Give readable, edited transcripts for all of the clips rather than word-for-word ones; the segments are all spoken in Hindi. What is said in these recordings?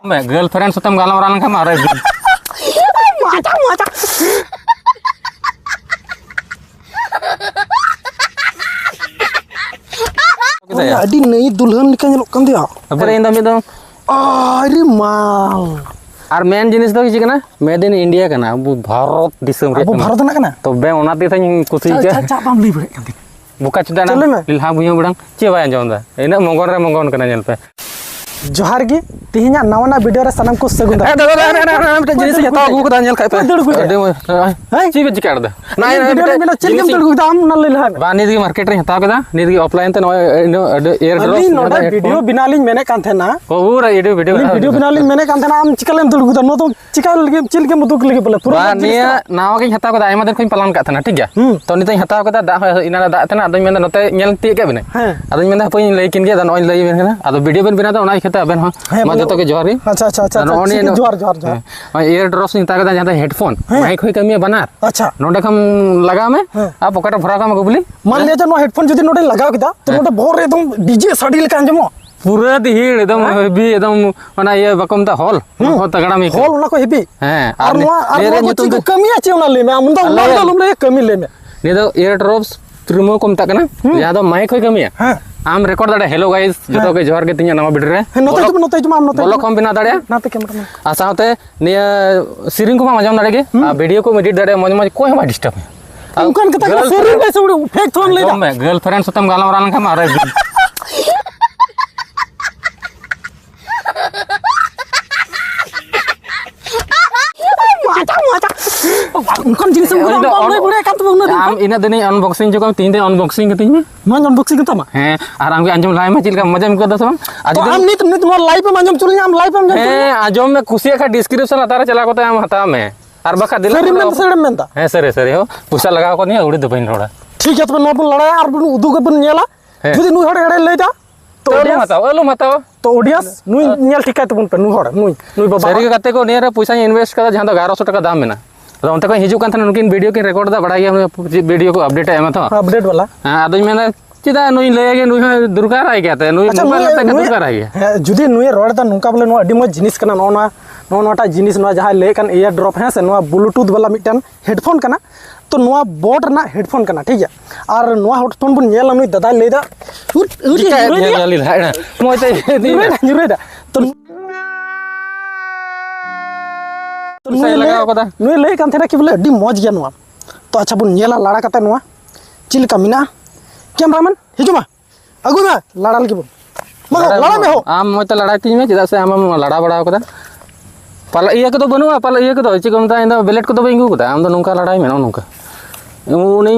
गर्लफ्रेंड सतम गालमरा लंका मारे मजा मजा अड़ी नई दुल्हन लिखा ñelok kan dia अबरे इंदा मिदो अरे माल और मेन जिनिस दो किसी कना मेड इन इंडिया कना अब भारत दिसम रे अब भारत ना कना तो बे ओना ते थाई कुसी के चा बाम ली बरे kan बुका चुदाना लिलहा बुयो बडang चे बाय अंजम दा इना मंगन रे मंगन कना ñel पे जोहार गे तिहिना नवाना वीडियो रे सनम को सगुन दा दादा जिनिस हता गु कदा ñel खाय पे ची बे चिकार दा ना ना चिल केम दड़ दाम न लिलहा बा निद की मार्केट रे हता कदा निद की ऑफलाइन ते एयर अली नोडा वीडियो बिनालिंग मेने कान थेना पूरा वीडियो बिनालिंग मेने कान थेना आम चिकलेम दड़ गुदा नो तो चिका लगे चिल केम दुक लगे बोले पूरा निया नावा के हता कदा आयमा दिन खई पलान का थना ठीक गया तो नित हता कदा दा इना दा थना अदन मेन नते ñel ती के बने अदन मेन हपई लई किन गे दा नोय लई बेन कना अदो वीडियो बेन बिना दा ओना खेता बेन मा जतो के जोहारी अच्छा अच्छा अच्छा जोहार जोहार जोहार एयर ड्रॉप्स निता कदा जहां हेडफोन माइक होय कमी बनार अच्छा नोडे खम लगा में आ पॉकेट भरा का मगबली मान लिया जो हेडफोन जदी नोडे लगाव किदा तो नोडे बोर एकदम डीजे साडी लेका अंजमो पूरा दिहिड़ एकदम हेवी एकदम ओना ये बकम ता हॉल बहुत तगड़ा में हॉल ओना को हेवी हां और मेरे ᱧᱩᱛᱩᱢ को कमी आछे ओना ले में आमदा ओना लुम ले कमी ले में ने दो एयर ड्रॉप्स प्रीमो को मता कना या दो माइक होय कमी हां आम रिकॉर्ड दाड़े हेलो गाइस जतो के जोहार के तिया नवा वीडियो रे नोते जुम आम नोते बोलो कम बिना दाड़े नाते कैमरा में आसाते निया सिरिंग को मा मजम दाड़े के वीडियो को एडिट दाड़े मज मज कोई मा डिस्टर्ब उनकन के तक सिरिंग पे सुड़ फेक थोन ले दा गर्लफ्रेंड सतम गालमरा लंका मारे उनकन जिनिस बड़े बड़े कात बगना आम इना दिन अनबॉक्सिंग जो कम तीन दिन अनबॉक्सिंग कतिन में मन अनबॉक्सिंग कता मा हैं और आम के अंजम लाइ में चिलका मजा में कदा सम आज आम नित मोर लाइव पे अंजम चुलिया आम लाइव पे अंजम हैं आजम में खुशी का डिस्क्रिप्शन अतारे चला कोते आम हता में और बका दिला सरी मेंता हैं सरे हो पैसा लगा को नहीं उड़ी दबइन रोड़ा ठीक है तो नो बन लड़ा और उदु के बन नेला जदी नु हड़ हड़ लेदा तो ओलु मताओ तो ऑडियंस नुई नेल ठीक है तो बन पे नु हड़ नुई बाबा सरी कते को नेरे पैसा इन्वेस्ट कदा जहां 1100 टका दाम मेना तो उनते को हिजु कान थन उनकिन वीडियो के रिकॉर्ड दा बड़ा गया वीडियो को अपडेट है तो अपडेट वाला हां अदई मेना चिदा नुई लेगे नुई दुरकार आई गया नुई मोबाइल तक दुरकार आई है जुदी नुई रोड दा नुका बोले नो अडी मो जिनिस कना नोटा जिनिस नो जहां ले कन एयर ड्रॉप है से नो ब्लूटूथ वाला मिटन हेडफोन कना तो नो बोट ना हेडफोन कना ठीक है और नो हेडफोन बन नेला नुई दादा लेदा उरी मोइते निरेदा तो नुई ले कान थेना कि बोले अडी मौज गया नुआ तो अच्छा बन नेला लाड़ा कते नुआ चिल का मिना कैमरामैन हिजुमा अगु ना लड़ा लगी बन मगर लड़ा में हो आम मोइते लड़ा तीन में चिदा से आम लड़ा बड़ा कदा पाला इया को तो बनुआ पाला इया को तो ची को मता इंदा बेलेट को तो बेंगु कदा आम तो नुका लड़ाई में नुका उनी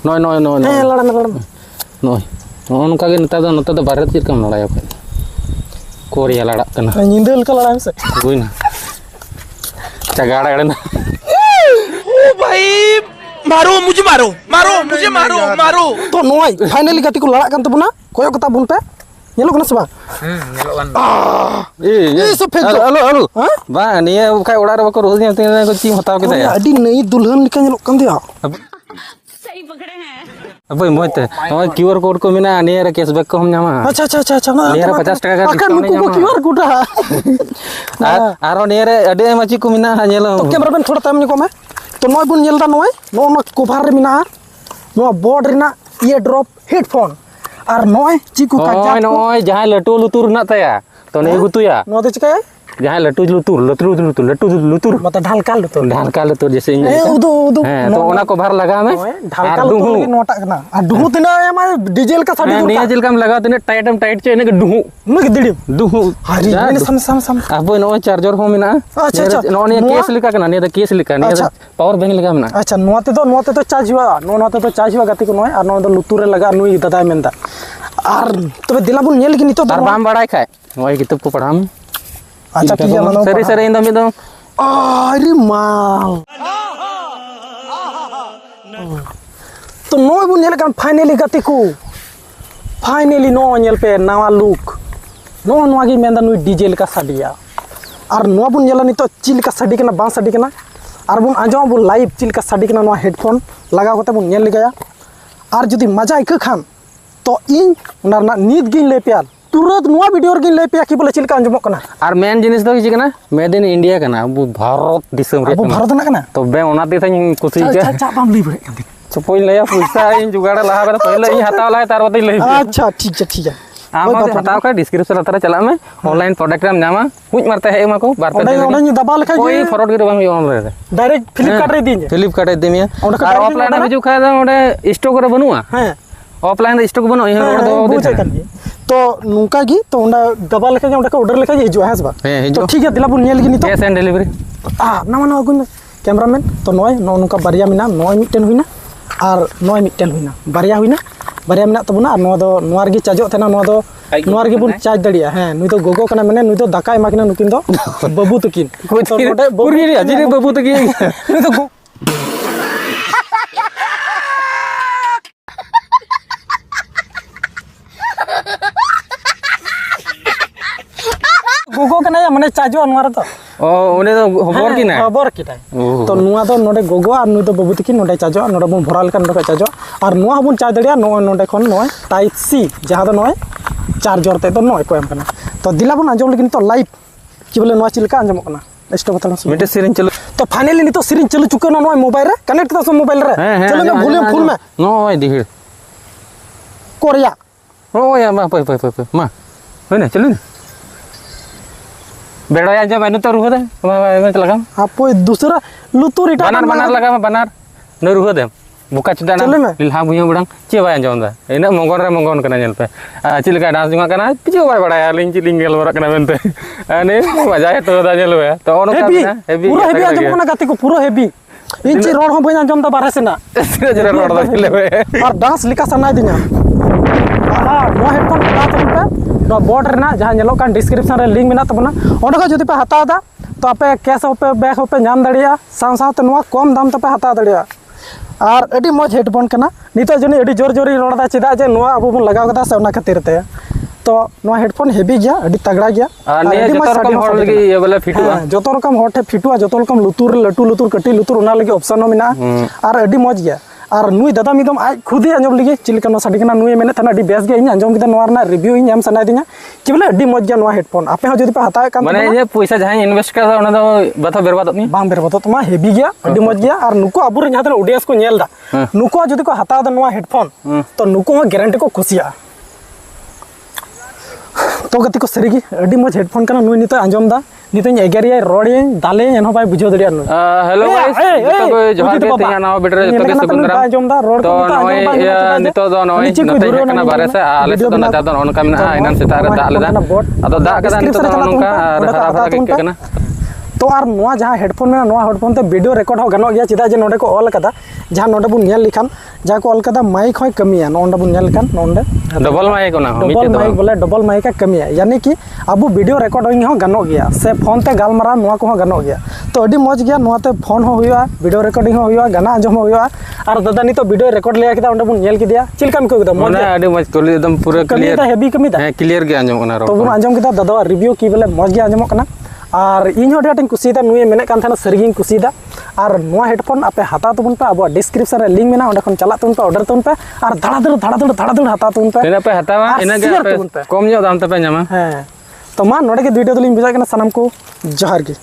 नोय ए लड़ा में नोय नुका के नता तो भारत चिर कम लड़ाई पे कोरिया लड़ा कना निंदल का लड़ा में से कोई ना चगाड़ा गड़ना ओ भाई मारो मुझे मारो तो नोय फाइनली गति को लड़ा कन तो बना कोयो कता बुन पे नेलो कना सबा नेलो वन ए सब फेक हेलो बा निया काय ओड़ा रे बको रोज नेते को ची हताव के दया अडी नई दुल्हन लिखा नेलो कन दिया सही पकड़े हैं अब मोइते नोय क्यूआर कोड को मिना निया रे कैशबैक को हम न्यामा अच्छा अच्छा अच्छा अच्छा निया रे 50 टका का डिस्काउंट न्यामा क्यूआर कोड हा आरो निया रे अडे मची को मिना नेलो तो कैमरामैन थोड़ा टाइम निको में तो नोय बुन नेलदा नोय नो कवर रे मिना नो बोर्ड रेना ये ड्रॉप हेडफोन और नोय चिकू का नोय जहां लटू लुतुर ना तया तो नहीं गुतुया नो तो चिका जहां लटू लुतुर मतलब ढालका लुतुर जैसे उदू हैं तो ओना को भर लगा में ढालका लुतुर के नोटा कना आ दुहु तना एमा डीजल का साडी निया जिल काम लगा तने टाइट चे ने दुहु नु के दिड़ी दुहु हरी ने सम अब नो चार्जर हो मिना अच्छा नो ने केस लिखा कना ने केस लिखा ने पावर बैंक लिखा मिना अच्छा नोते तो चार्ज हुआ नोते तो चार्ज हुआ गति को नोय और नो तो लुतुर रे लगा नुई दादा मेंदा और तबे दिला बुन नेल के नितो तो बाम बड़ाई खाए ओय किताब को पढ़ाम अच्छा ठीक है मानो सरी इंदा में दो अरे माल तो नो बुन नेल kan फाइनली गति को फाइनली नो नेल पे नवा लुक नो नवागी मेंदा नुई डीजे का साडिया और नो बुन नेला नितो चिल का साडी कना बां साडी कना और बुन आजम बुन लाइव चिल का साडी कना नो हेडफोन लगा होते बुन नेल लिगाया और जदी मजा आइक खान तो इन उनारना नीत गिन ले प्यार तुरंत नुआ वीडियो रे लay पे कि बोले चिलका अंजमक कना और मेन जिनिस दो चीज कना मेड इन इंडिया कना अब भारत दिसम रे अब भारत ना कना तो बे ओना तेथाኝ कुसी के अच्छा बाम लई बड़े कंदी तो पोई लया पैसा इन जुगाड़ लहा बे पहले इन हताव लाए तार बते लई अच्छा ठीक है आम हताव का डिस्क्रिप्शन अतरे चला में ऑनलाइन प्रोडक्ट रे नामा कुछ मारते है एमा को बारते ओडे दबा लेखा कोई फ्रॉड के बांग होम रे डायरेक्ट फ्लिपकार्ट रे दीन फ्लिपकार्ट रे दिमिया और ऑफलाइन में जो खाए ओडे स्टॉक रे बनुआ हां ऑफलाइन स्टॉक बनो इन रोड दो तो नुका गी तो ओंडा दबा लेखा ओंडा का ऑर्डर लेखा हिजु है बा तो ठीक है दिला बुन नेल गी नि तो कैश एंड डिलीवरी नामा ना गुन कैमरामैन तो नय नुका बारिया मिना नय मिटन हुइना और नय मिटन हुइना बारिया मिना तबना और नोआ रे चार्जो तना नोआ रे बुन चार्ज दड़िया हां नुई तो गोगो कना माने नुई तो दाका एमा किना नुकिन दो बाबू तकिन तो नोडे पुरी रे अजी बाबू तकिन नुई तो गोगो कना या माने चार्जो नोआ रे तो ओ उने तो खबर की ना खबर की तो नुआ तो नोडे गोगो और नुई तो बाबू तकिन नोडे चार्जो नोडे बुन भरा लेका नोडे चार्जो और नुआ बुन चार्ज दड़िया नोडे खन नोय टाइप सी जहां दो नोय चार्जर ते तो नोय को एम कना तो दिला बुन आंजम लेकिन तो लाइव कि बोले नोआ चिलका आंजम कना स्टॉप बता मिटे सिरिन चलो तो फाइनली नि तो सिरिन चलो चुके ना नोय मोबाइल रे कनेक्ट तो मोबाइल रे चलो ना वॉल्यूम फुल में नोय दिहिर कोरिया ओ या मा पे मा होय ना चलो ना बेड़ा या जब मैंने तो रुह दे मैं लगा आप दूसरा लुतुर इटा बनार लगा मैं बनार न रुह दे बुका चुदा ना लिलहा बुया बुडang चे बाय अंजम दा इना मंगन कना नेल पे चिलका डांस जुंगा कना पिजो बाय बड़ा लिंग चिलिंग गेल बरा कना मेनते अने मजा है तो दा नेल पे तो ओनो का हेवी पूरा हेवी अंजम कना गाते को पूरा हेवी इन चे रोड हो बय अंजम दा बारे से ना जरा रोड दा खेले पे और डांस लिका सना दिना नो हेडफोन बात पे नो बोर्ड रे ना जहां नेलो कान डिस्क्रिप्शन रे लिंक मेना तबना ओंडे का जदि पे हता दा तो आपे कैश पे बैक पे नाम दड़िया साथ नोआ कम दाम पे हता दड़िया और अडी मज हेडफोन कना नितो जनी अडी जोर जोरी रोड़ा चिदा जे नोआ अब बन लगाव कदा से ओना खातिर ते तो नोआ हेडफोन हेवी गया अडी तगड़ा गया और ने जतो रकम होड़ लगी ये वाला फिटुआ जतो रकम होठे फिटुआ जतो रकम लुतुर लटू लुतुर कटी लुतुर ओना लगी ऑप्शन मिना और अडी मज गया और नुई दादा मिदम आज खुद ही अंजम लगी चिलका नो साडी कना नुई मेने थाना अडी बेस गे इन अंजम किदा नोआ ना रिव्यू इन एम सना दिना कि बोले अडी मज गया नोआ हेडफोन आपे हो जदि पे हता कान माने ये पैसा जहां इन्वेस्ट कर ओना दो बाथा बर्बाद अपनी बांग बर्बाद तो मा हेवी गया अडी मज गया और नुको अबुर जहां ऑडियंस को नेल दा नुको जदि को हता दा नोआ हेडफोन तो नुको गारंटी को खुशिया तो गति को सरीगी अडी मज हेडफोन कना नुई नितो अंजम दा नितो एगेरिया रोडिए दाले एनो बाय बुझो दड़िया नु हेलो गाइस तो कोई जोहार के तेया नाव बेटर जतो के सुकुन ग्राम तो नोय नितो दो नोय नते कना बारे से आले से नता दो ओनका मिना इनान सेता रे दा लेदा अदो दा कदा नितो दो ओनका हरा भरा के कना तो और नोआ जहां हेडफोन में नोआ हेडफोन ते वीडियो रिकॉर्ड हो गनो गया चिदा जे नोडे को ऑल कदा जहां नोडे बुन नेल लिखान जहां को ऑल कदा माइक होय कमिया नोंडे बुन नेल लिखान नोंडे डबल माइक ना डबल माइक बोले डबल माइक का कमिया यानी कि अब वीडियो रिकॉर्डिंग हो गनो गया से फोन ते गालमारा नोआ को गनो गया तो अडी मज गया नोआ ते फोन हो हुआ वीडियो रिकॉर्डिंग हो हुआ गाना अंजम हो हुआ और दादा नि तो वीडियो रिकॉर्ड लिया किदा ओंडे बुन नेल किदिया चिलका में को किदा मने अडी मज कोली एकदम पूरा क्लियर हेवी कमी दा क्लियर के अंजम कना रो तो बुन अंजम किदा दादा रिव्यू की बोले मज गया अंजम कना और इन हो डेटिंग कुसीदा नुए मेने कान थाना सरगिंग कुसीदा और नोआ हेडफोन आपे हता तबन पे अब डिस्क्रिप्शन रे लिंक मेना ओंडे खन चला तुन पे ऑर्डर तुन पे और धड़ा हता तुन पे इना पे हतावा इना के कम जो दाम पे ᱧᱟᱢᱟ हां तो मा नोडे के वीडियो दलिन बुझा कना सनम को जोहार की।